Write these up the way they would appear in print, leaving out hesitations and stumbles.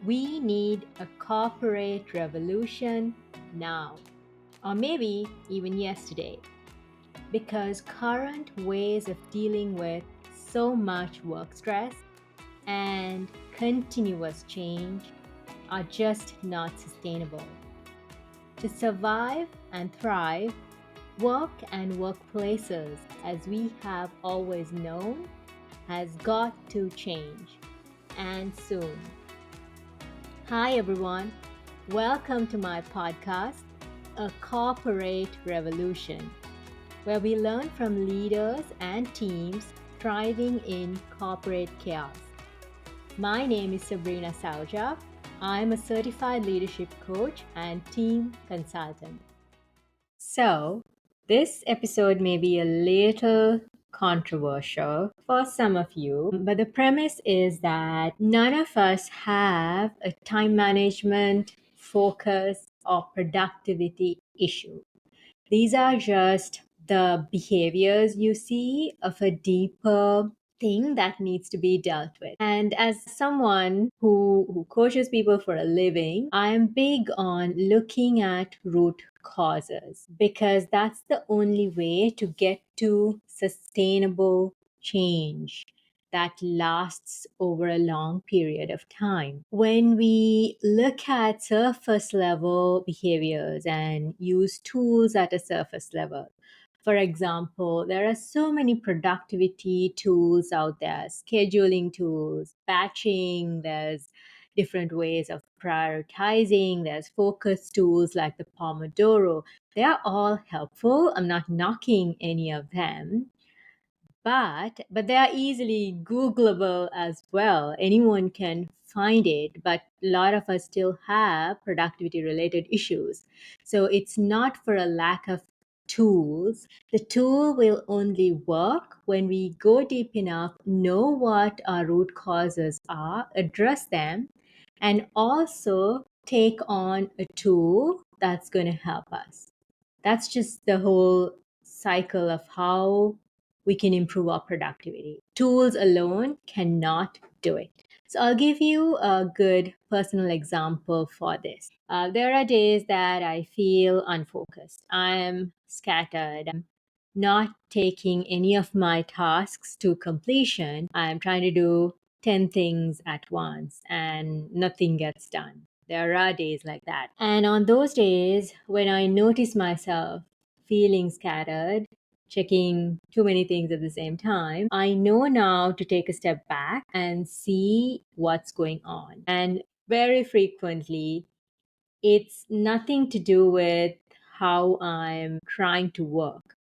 We need a corporate revolution now, or maybe even yesterday, because current ways of dealing with so much work stress and continuous change are just not sustainable. To survive and thrive, work and workplaces, as we have always known, has got to change, and soon. Hi, everyone. Welcome to my podcast, A Corporate Revolution, where we learn from leaders and teams thriving in corporate chaos. My name is Sabrina Sauja. I'm a certified leadership coach and team consultant. So, this episode may be a little controversial for some of you, but the premise is that none of us have a time management, focus, or productivity issue. These are just the behaviors you see of a deeper thing that needs to be dealt with. And as someone who coaches people for a living, I am big on looking at root causes because that's the only way to get to sustainable change that lasts over a long period of time. When we look at surface level behaviors and use tools at a surface level, for example, there are so many productivity tools out there, scheduling tools, batching, there's different ways of prioritizing, there's focus tools like the Pomodoro. They are all helpful. I'm not knocking any of them, but they are easily googleable as well. Anyone can find it, but a lot of us still have productivity related issues. So it's not for a lack of tools. The tool will only work when we go deep enough, know what our root causes are, address them, and also take on a tool that's going to help us. That's just the whole cycle of how we can improve our productivity. Tools alone cannot do it. So I'll give you a good personal example for this. There are days that I feel unfocused. I'm scattered. I'm not taking any of my tasks to completion. I'm trying to do 10 things at once and nothing gets done. There are days like that. And on those days, when I notice myself feeling scattered, checking too many things at the same time, I know now to take a step back and see what's going on. And very frequently, it's nothing to do with how I'm trying to work.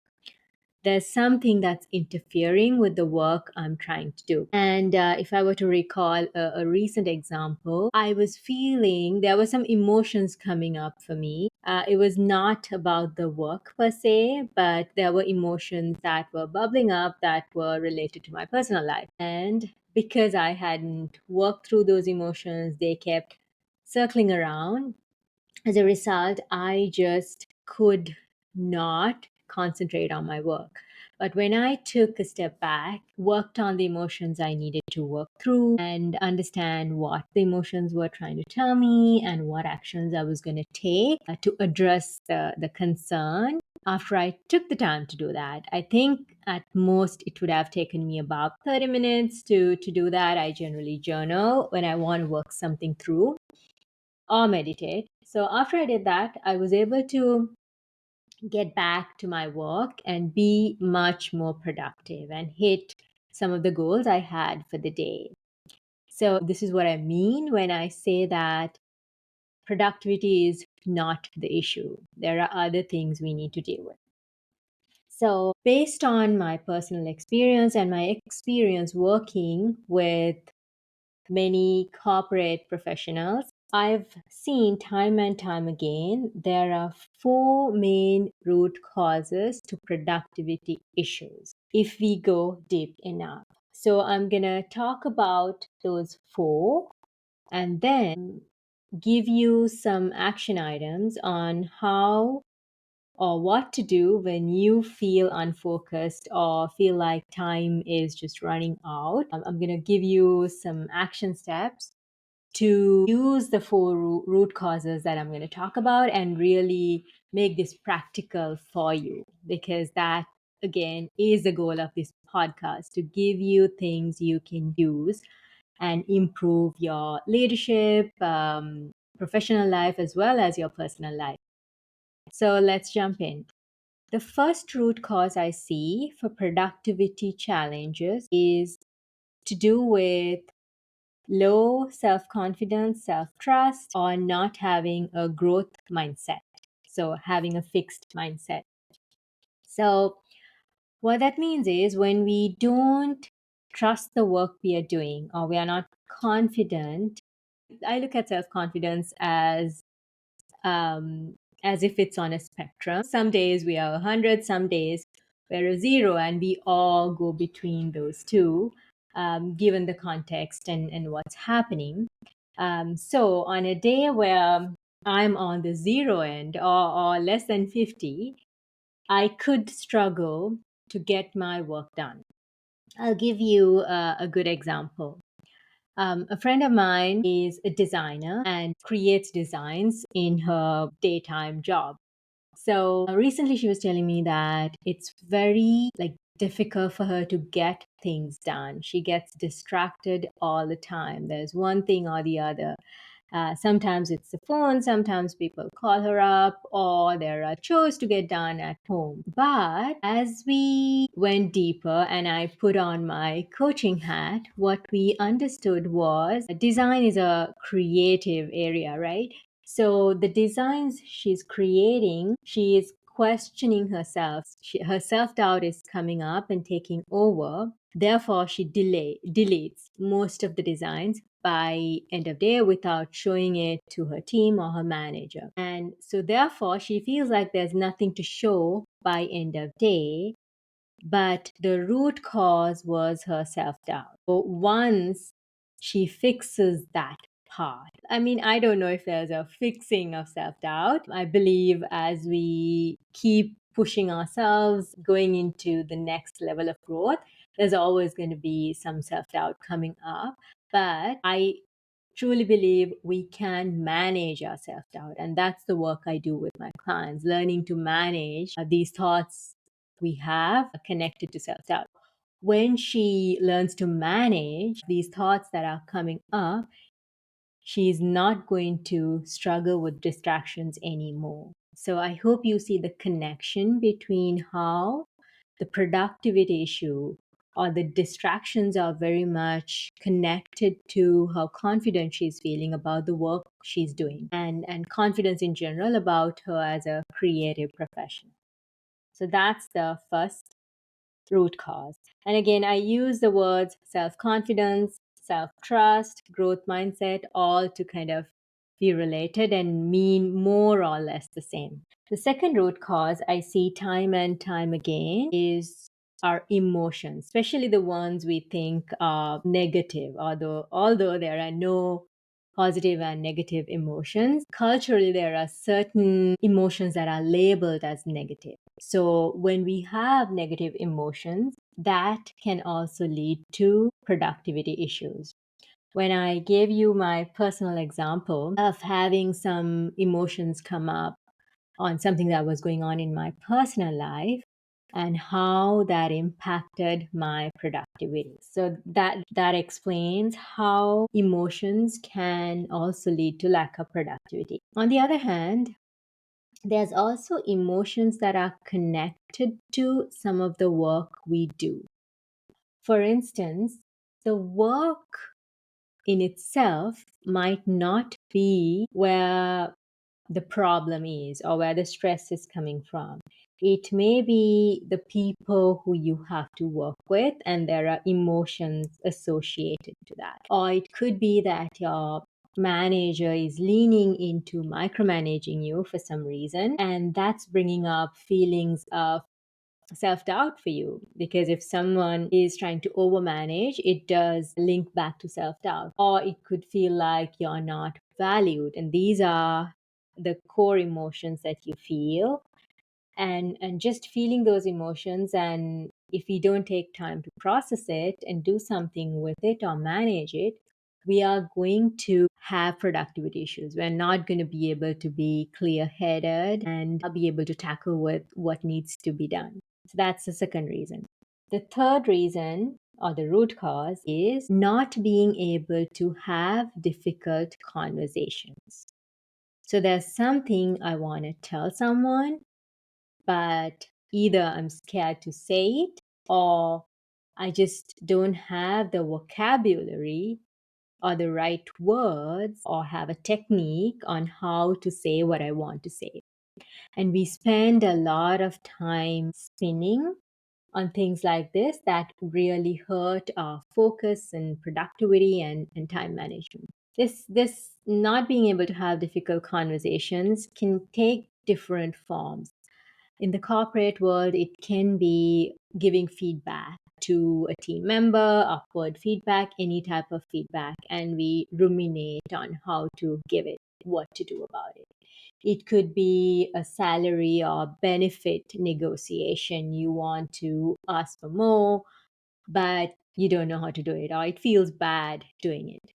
There's something that's interfering with the work I'm trying to do. And if I were to recall a recent example, I was feeling there were some emotions coming up for me. It was not about the work per se, but there were emotions that were bubbling up that were related to my personal life. And because I hadn't worked through those emotions, they kept circling around. As a result, I just could not concentrate on my work. But when I took a step back, worked on the emotions I needed to work through, and understand what the emotions were trying to tell me and what actions I was going to take to address the concern, after I took the time to do that, I think at most it would have taken me about 30 minutes to do that. I generally journal when I want to work something through or meditate. So after I did that, I was able to get back to my work and be much more productive and hit some of the goals I had for the day. So this is what I mean when I say that productivity is not the issue. There are other things we need to deal with. So, based on my personal experience and my experience working with many corporate professionals, I've seen time and time again there are four main root causes to productivity issues if we go deep enough. So I'm going to talk about those four and then give you some action items on how or what to do when you feel unfocused or feel like time is just running out. I'm going to give you some action steps to use the four root causes that I'm going to talk about and really make this practical for you, because that, again, is the goal of this podcast, to give you things you can use and improve your leadership, professional life, as well as your personal life. So let's jump in. The first root cause I see for productivity challenges is to do with low self confidence, self trust, or not having a growth mindset. So, having a fixed mindset. So, what that means is when we don't trust the work we are doing, or we are not confident, I look at self confidence um, as if it's on a spectrum. Some days we are 100, some days we're a zero, and we all go between those two, given the context and what's happening. So, on a day where I'm on the zero end, or less than 50, I could struggle to get my work done. I'll give you a good example. A friend of mine is a designer and creates designs in her daytime job. So recently she was telling me that it's very difficult for her to get things done. She gets distracted all the time. There's one thing or the other. Sometimes it's the phone, sometimes people call her up, or there are chores to get done at home. But as we went deeper and I put on my coaching hat, what we understood was design is a creative area, right? So the designs she's creating, she is questioning herself. Her self doubt is coming up and taking over. Therefore, she deletes most of the designs by end of day without showing it to her team or her manager. And so therefore, she feels like there's nothing to show by end of day, but the root cause was her self doubt. So once she fixes that part, I mean, I don't know if there's a fixing of self doubt. I believe as we keep pushing ourselves, going into the next level of growth, there's always going to be some self doubt coming up. But I truly believe we can manage our self doubt. And that's the work I do with my clients, learning to manage these thoughts we have connected to self doubt. When she learns to manage these thoughts that are coming up, she's not going to struggle with distractions anymore. So I hope you see the connection between how the productivity issue or the distractions are very much connected to how confident she's feeling about the work she's doing, and confidence in general about her as a creative professional. So that's the first root cause. And again, I use the words self confidence, self trust, growth mindset, all to kind of be related and mean more or less the same. The second root cause I see time and time again is our emotions, especially the ones we think are negative, although there are no positive and negative emotions. Culturally, there are certain emotions that are labeled as negative. So, when we have negative emotions, that can also lead to productivity issues. When I gave you my personal example of having some emotions come up on something that was going on in my personal life and how that impacted my productivity. So that explains how emotions can also lead to lack of productivity. On the other hand, there's also emotions that are connected to some of the work we do. For instance, the work in itself might not be where the problem is or where the stress is coming from. It may be the people who you have to work with, and there are emotions associated to that. Or it could be that your manager is leaning into micromanaging you for some reason, and that's bringing up feelings of self doubt for you, because if someone is trying to overmanage, it does link back to self doubt, or it could feel like you're not valued. And these are the core emotions that you feel, and just feeling those emotions, and if you don't take time to process it and do something with it or manage it, we are going to have productivity issues. We're not going to be able to be clear headed and be able to tackle with what needs to be done. So that's the second reason. The third reason, or the root cause, is not being able to have difficult conversations. So there's something I want to tell someone, but either I'm scared to say it, or I just don't have the vocabulary or the right words or have a technique on how to say what I want to say. And we spend a lot of time spinning on things like this that really hurt our focus and productivity and time management. This not being able to have difficult conversations can take different forms. In the corporate world, it can be giving feedback to a team member, upward feedback, any type of feedback, and we ruminate on how to give it, what to do about it. It could be a salary or benefit negotiation. You want to ask for more, but you don't know how to do it, or it feels bad doing it.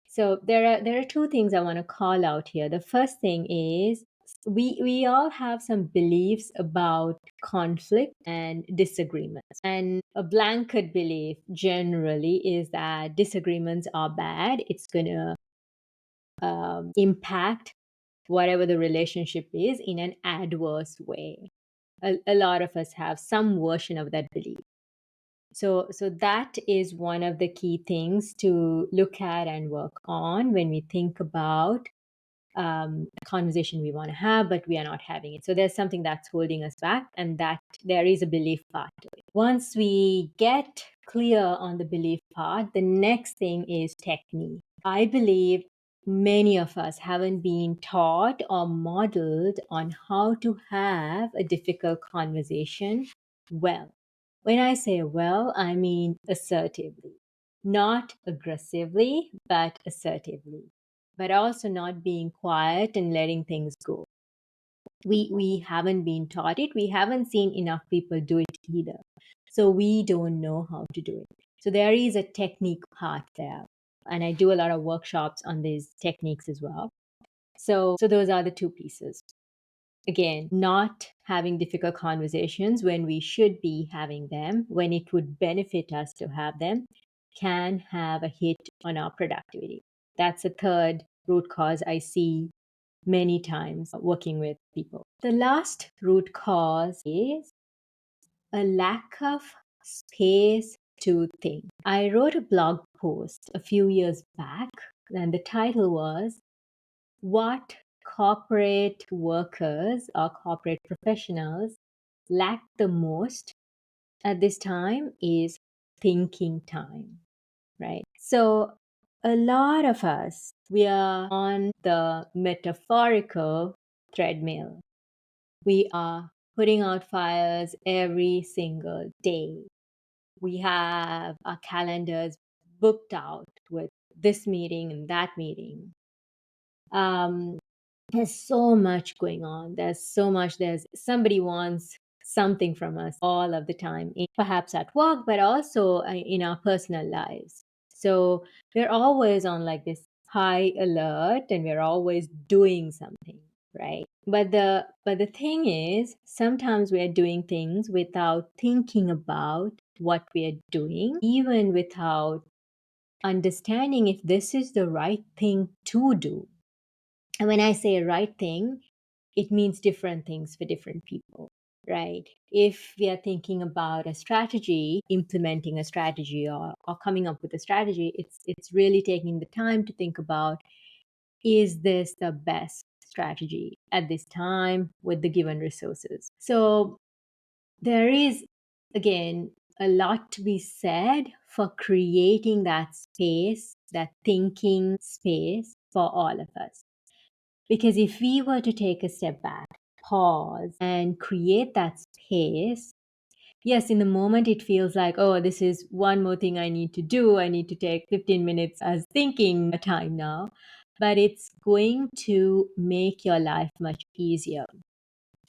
So there are two things I want to call out here. The first thing is we all have some beliefs about conflict and disagreements. And a blanket belief generally is that disagreements are bad. It's going to impact whatever the relationship is in an adverse way. A lot of us have some version of that belief. So that is one of the key things to look at and work on when we think about a conversation we want to have, but we are not having it. So there's something that's holding us back, and that there is a belief part to it. Once we get clear on the belief part, the next thing is technique. I believe many of us haven't been taught or modeled on how to have a difficult conversation well. When I say well, I mean assertively, not aggressively, but assertively, but also not being quiet and letting things go. We haven't been taught it. We haven't seen enough people do it either. So we don't know how to do it. So there is a technique part there. And I do a lot of workshops on these techniques as well. So those are the two pieces. Again, not having difficult conversations when we should be having them, when it would benefit us to have them, can have a hit on our productivity. That's a third root cause I see many times working with people. The last root cause is a lack of space to think. I wrote a blog post a few years back, and the title was What Corporate Workers or Corporate Professionals Lack the Most at this time is thinking time, right? So, a lot of us, we are on the metaphorical treadmill. We are putting out fires every single day. We have our calendars booked out with this meeting and that meeting. Um, there's so much going on. There's somebody wants something from us all of the time, perhaps at work, but also in our personal lives. So we're always on like this high alert, and we're always doing something, right? But the thing is, sometimes we're doing things without thinking about what we're doing, even without understanding if this is the right thing to do. And when I say right thing, it means different things for different people, right? If we are thinking about a strategy, implementing a strategy, or coming up with a strategy, it's really taking the time to think about, is this the best strategy at this time with the given resources? So there is, again, a lot to be said for creating that space, that thinking space for all of us. Because if we were to take a step back, pause, and create that space, yes, in the moment it feels like, oh, this is one more thing I need to do. I need to take 15 minutes as thinking time now. But it's going to make your life much easier,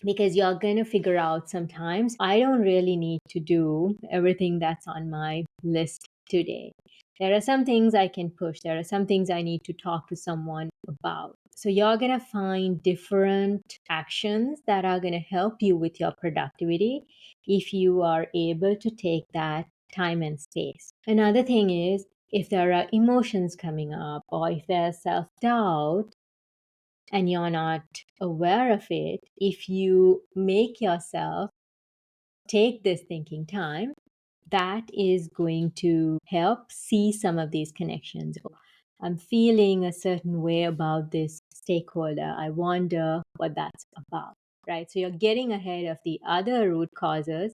because you're going to figure out sometimes I don't really need to do everything that's on my list today. There are some things I can push. There are some things I need to talk to someone about. So you're going to find different actions that are going to help you with your productivity if you are able to take that time and space. Another thing is, if there are emotions coming up or if there's self doubt and you're not aware of it, if you make yourself take this thinking time, that is going to help see some of these connections. I'm feeling a certain way about this stakeholder. I wonder what that's about, right? So you're getting ahead of the other root causes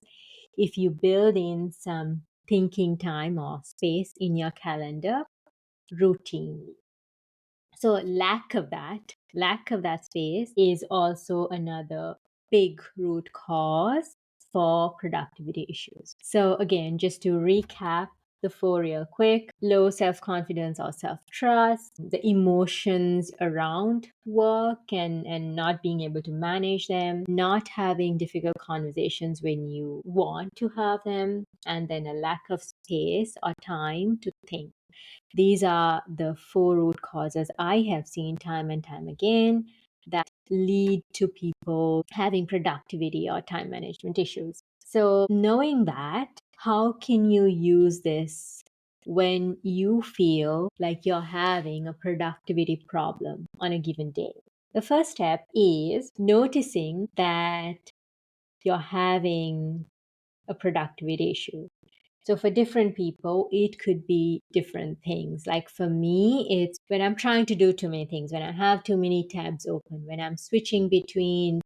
if you build in some thinking time or space in your calendar routinely. So lack of that space is also another big root cause for productivity issues. So again, just to recap the four real quick: low self-confidence or self-trust, the emotions around work and not being able to manage them, not having difficult conversations when you want to have them, and then a lack of space or time to think. These are the four root causes I have seen time and time again that lead to people having productivity or time management issues. So, knowing that, how can you use this when you feel like you're having a productivity problem on a given day? The first step is noticing that you're having a productivity issue. So for different people, it could be different things. Like for me, it's when I'm trying to do too many things, when I have too many tabs open, when I'm switching between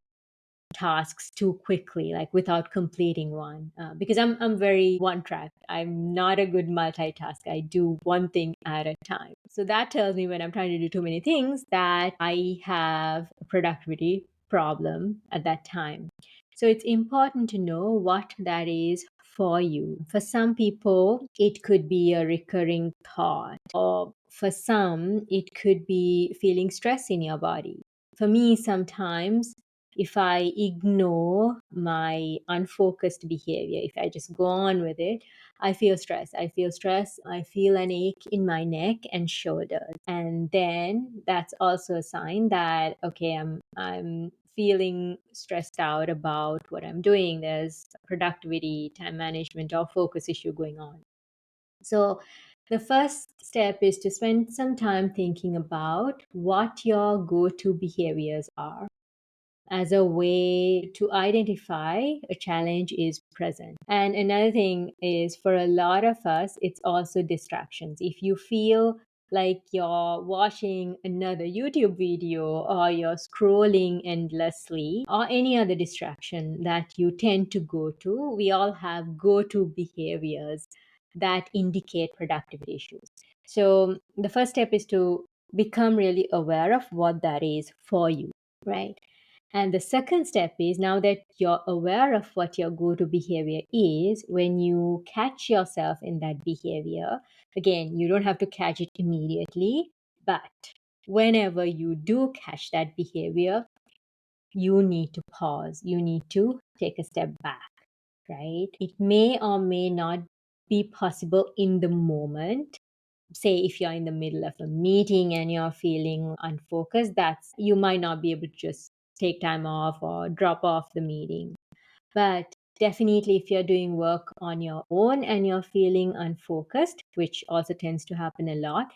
tasks too quickly, like without completing one, because I'm very one track. I'm not a good multitask. I do one thing at a time. So that tells me when I'm trying to do too many things that I have a productivity problem at that time. So it's important to know what that is for you. For some people, it could be a recurring thought, or for some, it could be feeling stress in your body. For me, sometimes if I ignore my unfocused behavior, if I just go on with it, I feel stress. I feel stress. I feel an ache in my neck and shoulders. And then that's also a sign that, okay, I'm feeling stressed out about what I'm doing. There's productivity, time management, or focus issue going on. So the first step is to spend some time thinking about what your go-to behaviors are as a way to identify a challenge is present. And another thing is, for a lot of us, it's also distractions. If you feel like you're watching another YouTube video or you're scrolling endlessly or any other distraction that you tend to go to, we all have go to behaviors that indicate productivity issues. So the first step is to become really aware of what that is for you, right? And the second step is, now that you're aware of what your go to behavior is, when you catch yourself in that behavior, again, you don't have to catch it immediately, but whenever you do catch that behavior, you need to pause. You need to take a step back, right? It may or may not be possible in the moment. Say if you're in the middle of a meeting and you're feeling unfocused, that's you might not be able to just take time off or drop off the meeting. But definitely if you're doing work on your own and you're feeling unfocused, which also tends to happen a lot,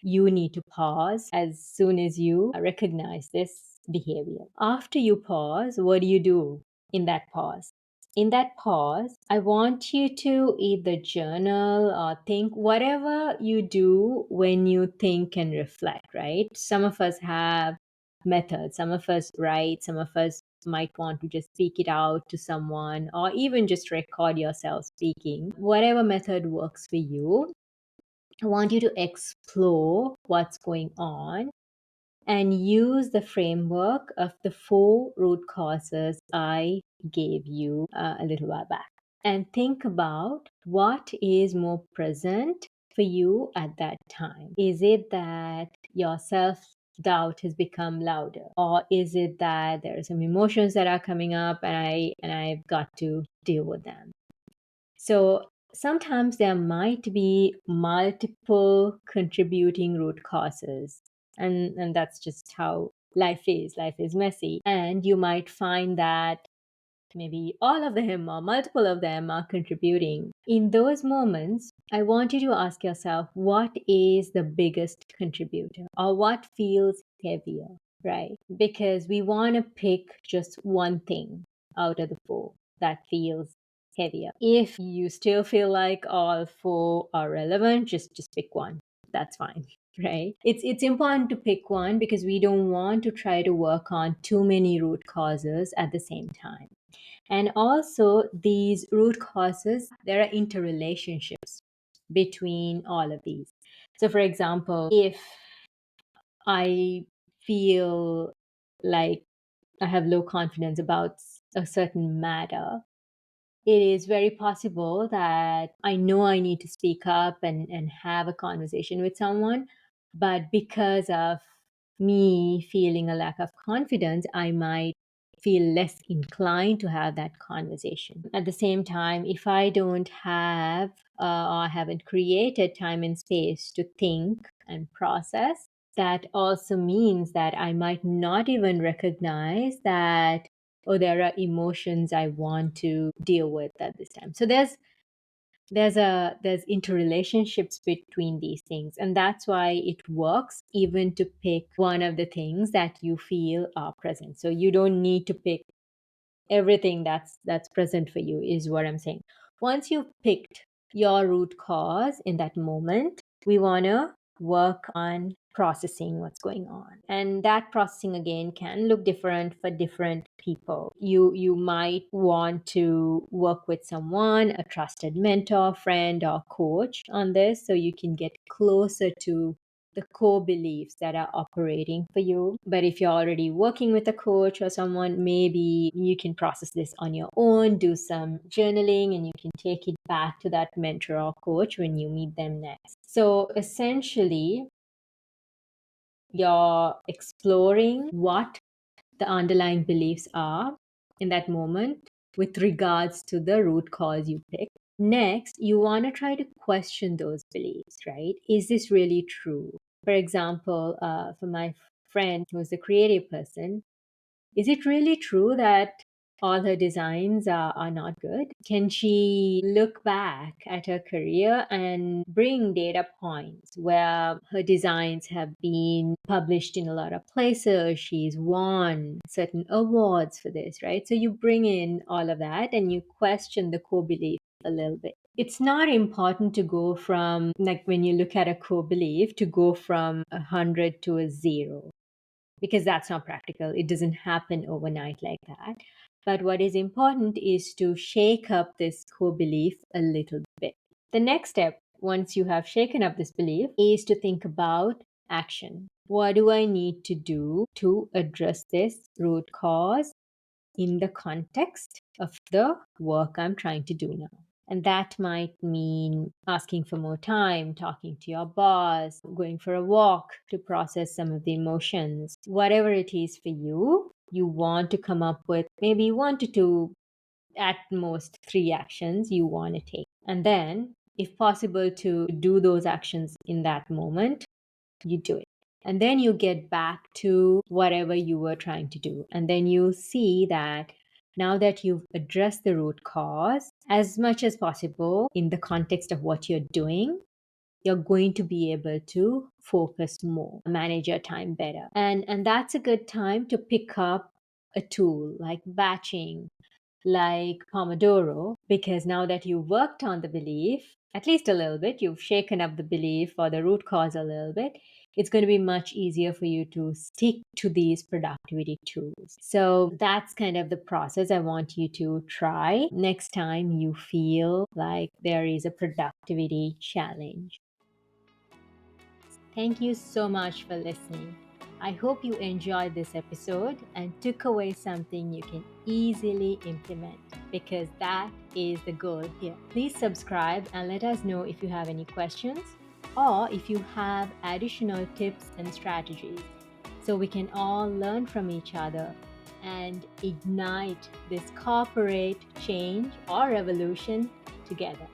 you need to pause as soon as you recognize this behavior. After you pause, what do you do in that pause? In that pause, I want you to either journal or think, whatever you do when you think and reflect, right? Some of us have methods, some of us write, some of us might want to just speak it out to someone or even just record yourself speaking. Whatever method works for you, I want you to explore what's going on and use the framework of the four root causes I gave you a little while back. And think about what is more present for you at that time. Is it that your self doubt has become louder, or is it that there are some emotions that are coming up and I've got to deal with them? So sometimes there might be multiple contributing root causes. And that's just how life is. Life is messy. And you might find that maybe all of them or multiple of them are contributing. In those moments, I want you to ask yourself, what is the biggest contributor or what feels heavier, right? Because we want to pick just one thing out of the four that feels heavier. If you still feel like all four are relevant, just pick one. That's fine. Right? It's important to pick one because we don't want to try to work on too many root causes at the same time. And also, these root causes, there are interrelationships between all of these. So, for example, if I feel like I have low confidence about a certain matter, it is very possible that I know I need to speak up and have a conversation with someone. But because of me feeling a lack of confidence, I might feel less inclined to have that conversation. At the same time, if I don't have or haven't created time and space to think and process, that also means that I might not even recognize that, oh, there are emotions I want to deal with at this time. So there's interrelationships between these things, and that's why it works even to pick one of the things that you feel are present. So you don't need to pick everything that's present for you, is what I'm saying. Once you've picked your root cause in that moment, we want to work on processing what's going on, and that processing again can look different for different people. You might want to work with someone, a trusted mentor, friend, or coach on this, so you can get closer to the core beliefs that are operating for you. But if you're already working with a coach or someone, maybe you can process this on your own, do some journaling, and you can take it back to that mentor or coach when you meet them next. So essentially, you're exploring what the underlying beliefs are in that moment with regards to the root cause you pick. Next, you want to try to question those beliefs, right? Is this really true? For example, for my friend who's a creative person, is it really true that all her designs are not good? Can she look back at her career and bring data points where her designs have been published in a lot of places? She's won certain awards for this, right? So you bring in all of that and you question the core belief a little bit. It's not important to go from, like when you look at a core belief, to go from 100 to a 0, because that's not practical. It doesn't happen overnight like that. But what is important is to shake up this core belief a little bit. The next step, once you have shaken up this belief, is to think about action. What do I need to do to address this root cause in the context of the work I'm trying to do now? And that might mean asking for more time, talking to your boss, going for a walk to process some of the emotions. Whatever it is for you, you want to come up with maybe one to two, at most three actions you want to take. And then, if possible, to do those actions in that moment, you do it. And then you get back to whatever you were trying to do. And then you see that now that you've addressed the root cause as much as possible in the context of what you're doing, you're going to be able to focus more, manage your time better. And that's a good time to pick up a tool like batching, like Pomodoro, because now that you've worked on the belief, at least a little bit, you've shaken up the belief or the root cause a little bit, it's going to be much easier for you to stick to these productivity tools. So that's kind of the process I want you to try next time you feel like there is a productivity challenge. Thank you so much for listening. I hope you enjoyed this episode and took away something you can easily implement, because that is the goal here. Please subscribe and let us know if you have any questions or if you have additional tips and strategies, so we can all learn from each other and ignite this corporate change or revolution together.